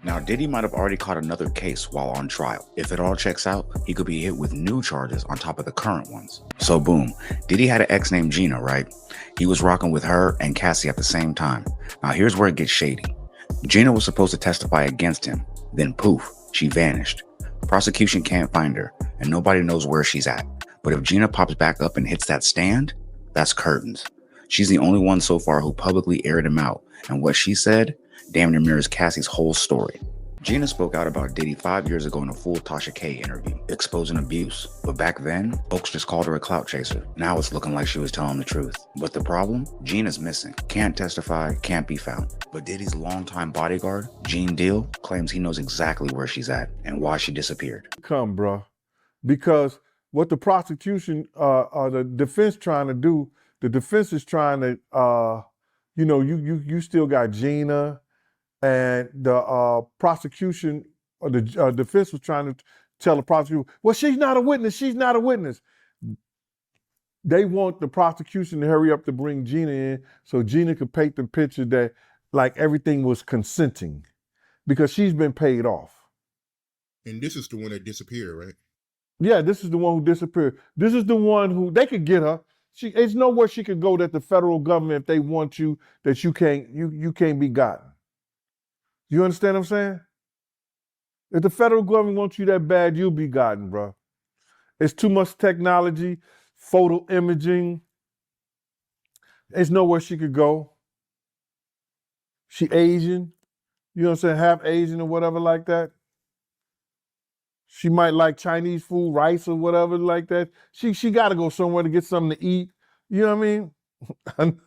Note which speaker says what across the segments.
Speaker 1: Now, Diddy might have already caught another case while on trial. If it all checks out, he could be hit with new charges on top of the current ones. So boom, Diddy had an ex named Gina, right? He was rocking with her and Cassie at the same time. Now here's where it gets shady. Gina was supposed to testify against him, then poof, she vanished. Prosecution can't find her, and nobody knows where she's at. But if Gina pops back up and hits that stand, that's curtains. She's the only one so far who publicly aired him out, and what she said damn near mirrors Cassie's whole story. Gina spoke out about Diddy 5 years ago in a full Tasha K interview, exposing abuse. But back then, folks just called her a clout chaser. Now it's looking like she was telling the truth. But the problem? Gina's missing. Can't testify, can't be found. But Diddy's longtime bodyguard, Gene Deal, claims he knows exactly where she's at and why she disappeared.
Speaker 2: Come, bro. Because what the prosecution, the defense trying to do, the defense is trying to, you still got Gina, and the prosecution, or the defense was trying to tell the prosecutor, well, she's not a witness, she's not a witness. They want the prosecution to hurry up to bring Gina in so Gina could paint the picture that like everything was consenting because she's been paid off.
Speaker 3: And this is the one that disappeared, right?
Speaker 2: Yeah, this is the one who disappeared. This is the one who, they could get her. There's nowhere she could go that the federal government, if they want you, that you can't be gotten. You understand what I'm saying? If the federal government wants you that bad, you'll be gotten, bro. It's too much technology, photo imaging. There's nowhere she could go. She Asian, you know what I'm saying, half Asian or whatever like that. She might like Chinese food, rice or whatever like that. She got to go somewhere to get something to eat. You know what I mean?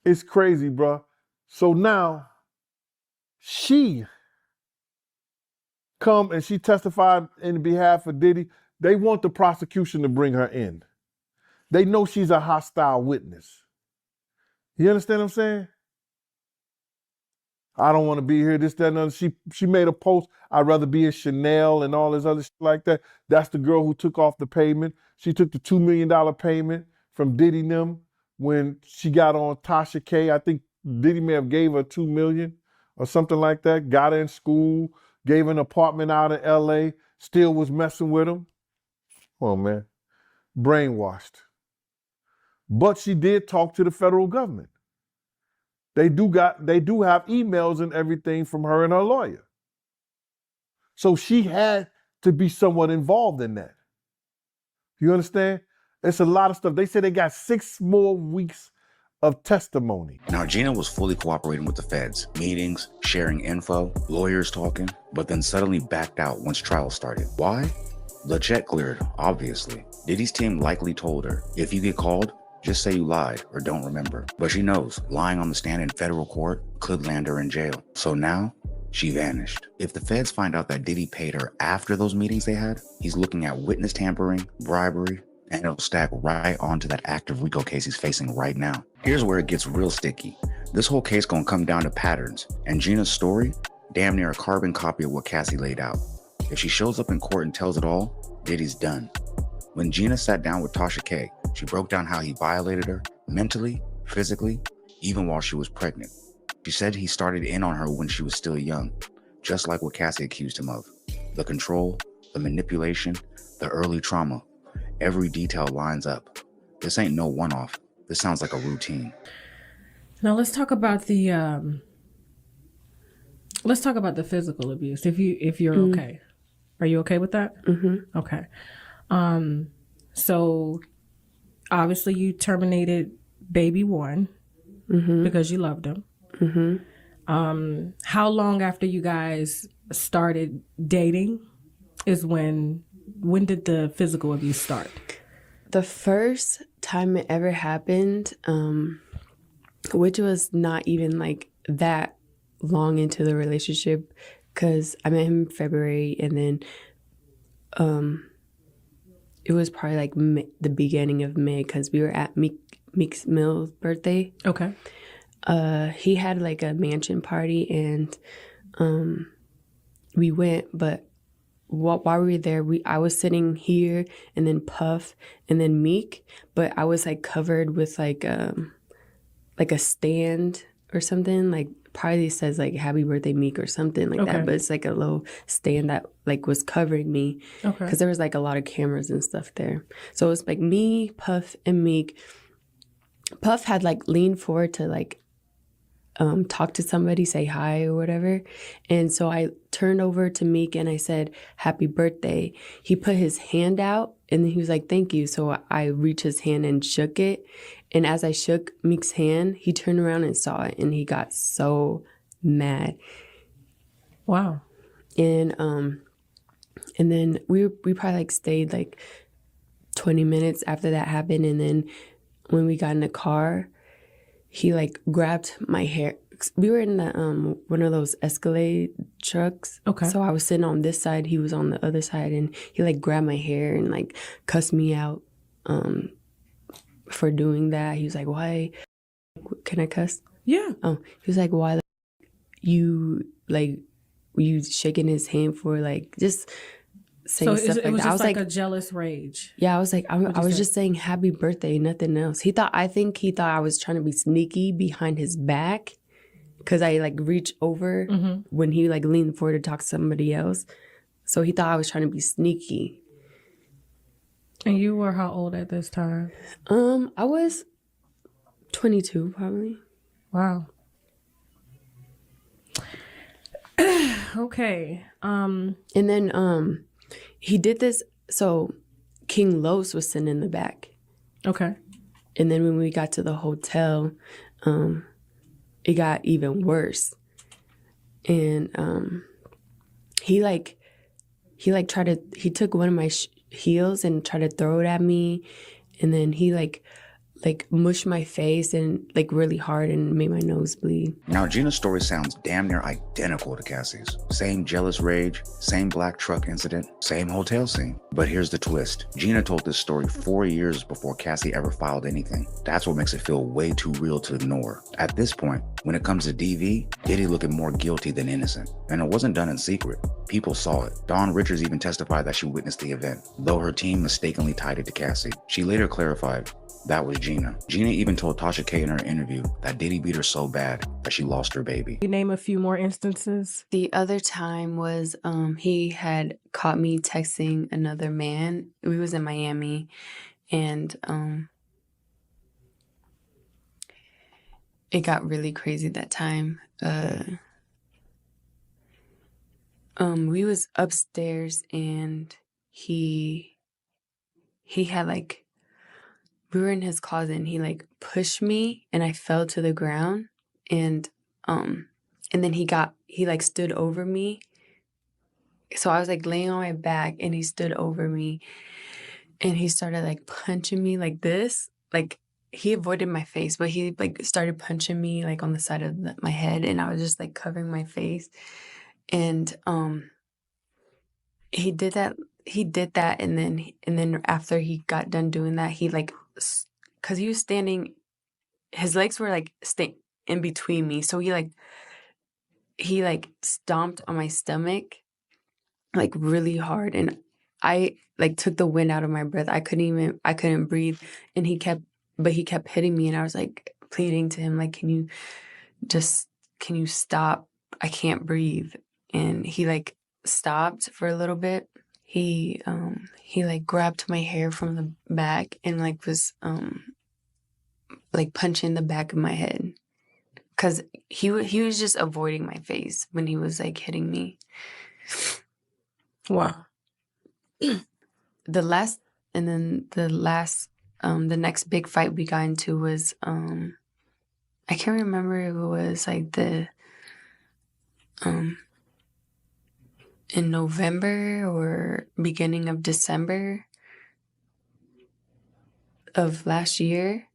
Speaker 2: It's crazy, bro. So now she come and she testified in behalf of Diddy. They want the prosecution to bring her in. They know she's a hostile witness. You understand what I'm saying? I don't want to be here, this, that, and other. She made a post, I'd rather be in Chanel and all this other shit like that. That's the girl who took off the payment. She took the $2 million payment from Diddy and them when she got on Tasha K. I think Diddy may have gave her $2 million or something like that. Got her in school, gave her an apartment out in LA, still was messing with him. Oh man, brainwashed. But she did talk to the federal government. They do have emails and everything from her and her lawyer. So she had to be somewhat involved in that. You understand? It's a lot of stuff. They said they got 6 more weeks of testimony.
Speaker 1: Now, Gina was fully cooperating with the feds, meetings, sharing info, lawyers talking, but then suddenly backed out once trial started. Why? The check cleared, obviously. Diddy's team likely told her, if you get called, just say you lied or don't remember. But she knows lying on the stand in federal court could land her in jail. So now, she vanished. If the feds find out that Diddy paid her after those meetings they had, he's looking at witness tampering, bribery, and it'll stack right onto that active RICO case he's facing right now. Here's where it gets real sticky. This whole case gonna come down to patterns, and Gina's story, damn near a carbon copy of what Cassie laid out. If she shows up in court and tells it all, Diddy's done. When Gina sat down with Tasha K, she broke down how he violated her mentally, physically, even while she was pregnant. She said he started in on her when she was still young, just like what Cassie accused him of. The control, the manipulation, the early trauma, every detail lines up. This ain't no one-off. This sounds like a routine.
Speaker 4: Now let's talk about the physical abuse. If you're okay. Are you okay with that?
Speaker 5: Mm-hmm.
Speaker 4: Okay. So obviously you terminated baby one because you loved him.
Speaker 5: Mm-hmm.
Speaker 4: How long after you guys started dating is when did the physical abuse start?
Speaker 5: The first time it ever happened, which was not even like that long into the relationship, because I met him in February, and then it was probably like the beginning of May, because we were at Meek's Mill's birthday.
Speaker 4: Okay.
Speaker 5: He had like a mansion party, and we went, but while we were there, I was sitting here, and then Puff, and then Meek, but I was like covered with like a stand or something. Like probably says like happy birthday Meek or something like that. But it's like a little stand that like was covering me.
Speaker 4: Okay.
Speaker 5: Because there was like a lot of cameras and stuff there. So it was like me, Puff, and Meek. Puff had like leaned forward to like talk to somebody, say hi or whatever. And so I turned over to Meek and I said, happy birthday. He put his hand out and he was like, thank you. So I reached his hand and shook it. And as I shook Meek's hand, he turned around and saw it and he got so mad.
Speaker 4: Wow.
Speaker 5: And then we probably like stayed like 20 minutes after that happened. And then when we got in the car, he like grabbed my hair. We were in the one of those Escalade trucks.
Speaker 4: Okay.
Speaker 5: So I was sitting on this side, he was on the other side, and he like grabbed my hair and like cussed me out for doing that. He was like, "Why? Can I cuss?"
Speaker 4: Yeah.
Speaker 5: Oh, he was like, "Why you shaking his hand for like just saying
Speaker 4: So
Speaker 5: stuff
Speaker 4: it
Speaker 5: like
Speaker 4: was
Speaker 5: that?" I
Speaker 4: just
Speaker 5: was
Speaker 4: like
Speaker 5: like
Speaker 4: a jealous rage.
Speaker 5: yeah, I was like, I
Speaker 4: What'd you
Speaker 5: was
Speaker 4: say?
Speaker 5: just saying happy birthday, nothing else. I think he thought I was trying to be sneaky behind his back because I like reached over when he like leaned forward to talk to somebody else. So he thought I was trying to be sneaky.
Speaker 4: And you were how old at this time?
Speaker 5: I was 22 probably.
Speaker 4: Wow. Okay.
Speaker 5: And then he did this. So King Los was sitting in the back.
Speaker 4: Okay.
Speaker 5: And then when we got to the hotel, it got even worse. And he took one of my heels and tried to throw it at me. And then he like mushed my face and like really hard and made my nose bleed.
Speaker 1: Now, Gina's story sounds damn near identical to Cassie's. Same jealous rage, same black truck incident, same hotel scene. But here's the twist. Gina told this story 4 years before Cassie ever filed anything. That's what makes it feel way too real to ignore. At this point, when it comes to DV, Diddy looking more guilty than innocent. And it wasn't done in secret. People saw it. Dawn Richards even testified that she witnessed the event, though her team mistakenly tied it to Cassie. She later clarified that was Gina. Gina even told Tasha K in her interview that Diddy beat her so bad that she lost her baby.
Speaker 4: You name a few more instances.
Speaker 5: The other time was he had caught me texting another man. We was in Miami, and it got really crazy that time. We was upstairs and he had like, we were in his closet and he like pushed me and I fell to the ground and then he like stood over me. So I was like laying on my back and he stood over me and he started like punching me like this. Like he avoided my face, but he like started punching me like on the side of my head and I was just like covering my face. And he did that and then after he got done doing that, he like, because he was standing, his legs were like in between me, so he stomped on my stomach like really hard and I like took the wind out of my breath. I couldn't breathe and he kept hitting me and I was like pleading to him like, can you stop? I can't breathe. And he like stopped for a little bit. He like grabbed my hair from the back and like was like punching the back of my head because he was just avoiding my face when he was like hitting me.
Speaker 4: Wow.
Speaker 5: The next big fight we got into was I can't remember if it was like in November or beginning of December of last year.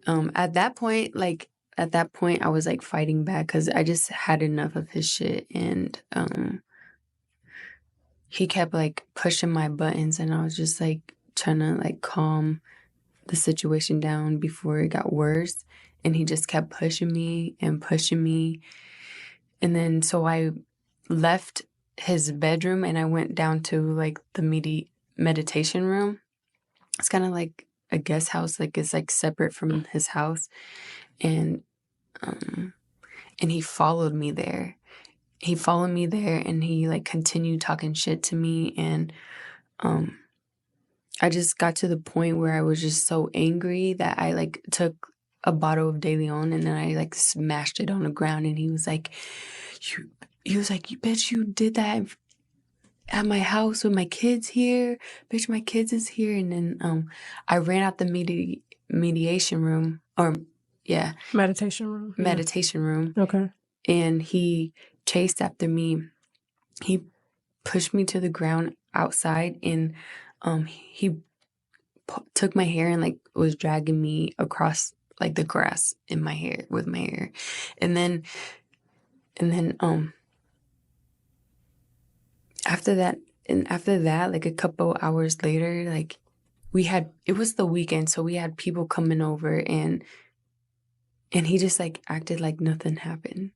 Speaker 5: At that point, I was like fighting back because I just had enough of his shit, and he kept like pushing my buttons, and I was just like trying to like calm the situation down before it got worse, and he just kept pushing me, and then so I left his bedroom and I went down to like the meditation room. It's kind of like a guest house, like it's like separate from his house. And And he followed me there. And he like continued talking shit to me. And I just got to the point where I was just so angry that I like took a bottle of De Leon and then I like smashed it on the ground. And he was like, you bitch, you did that at my house with my kids here. Bitch, my kids is here. And then I ran out the mediation room, or yeah,
Speaker 4: Meditation room.
Speaker 5: meditation room.
Speaker 4: Okay.
Speaker 5: And he chased after me. He pushed me to the ground outside, and he took my hair and like was dragging me across like the grass in my hair with my hair. And then after that, like a couple hours later, like it was the weekend, so we had people coming over, and he just like acted like nothing happened.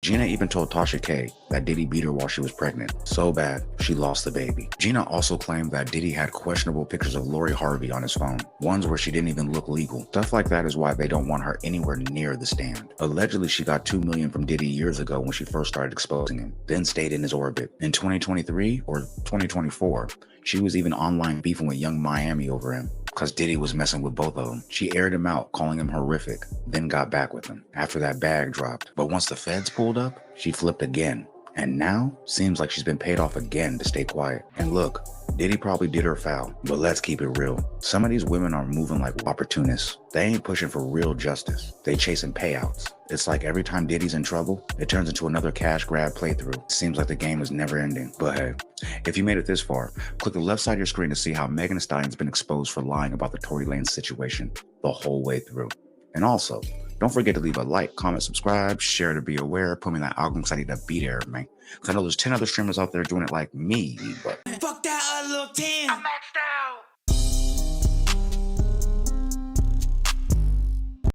Speaker 1: Gina even told Tasha K that Diddy beat her while she was pregnant. So bad, she lost the baby. Gina also claimed that Diddy had questionable pictures of Lori Harvey on his phone, ones where she didn't even look legal. Stuff like that is why they don't want her anywhere near the stand. Allegedly, she got $2 million from Diddy years ago when she first started exposing him, then stayed in his orbit. In 2023 or 2024, she was even online beefing with Young Miami over him, because Diddy was messing with both of them. She aired him out, calling him horrific, then got back with him after that bag dropped. But once the feds pulled up, she flipped again. And now, seems like she's been paid off again to stay quiet. And look, Diddy probably did her foul, but let's keep it real. Some of these women are moving like opportunists. They ain't pushing for real justice. They chasing payouts. It's like every time Diddy's in trouble, it turns into another cash grab playthrough. Seems like the game is never ending. But hey, if you made it this far, click the left side of your screen to see how Megan Thee Stallion's been exposed for lying about the Tory Lanez situation the whole way through. And also, don't forget to leave a like, comment, subscribe, share to be aware, put me in that algorithm because I need to beat error, man. Because I know there's 10 other streamers out there doing it like me, but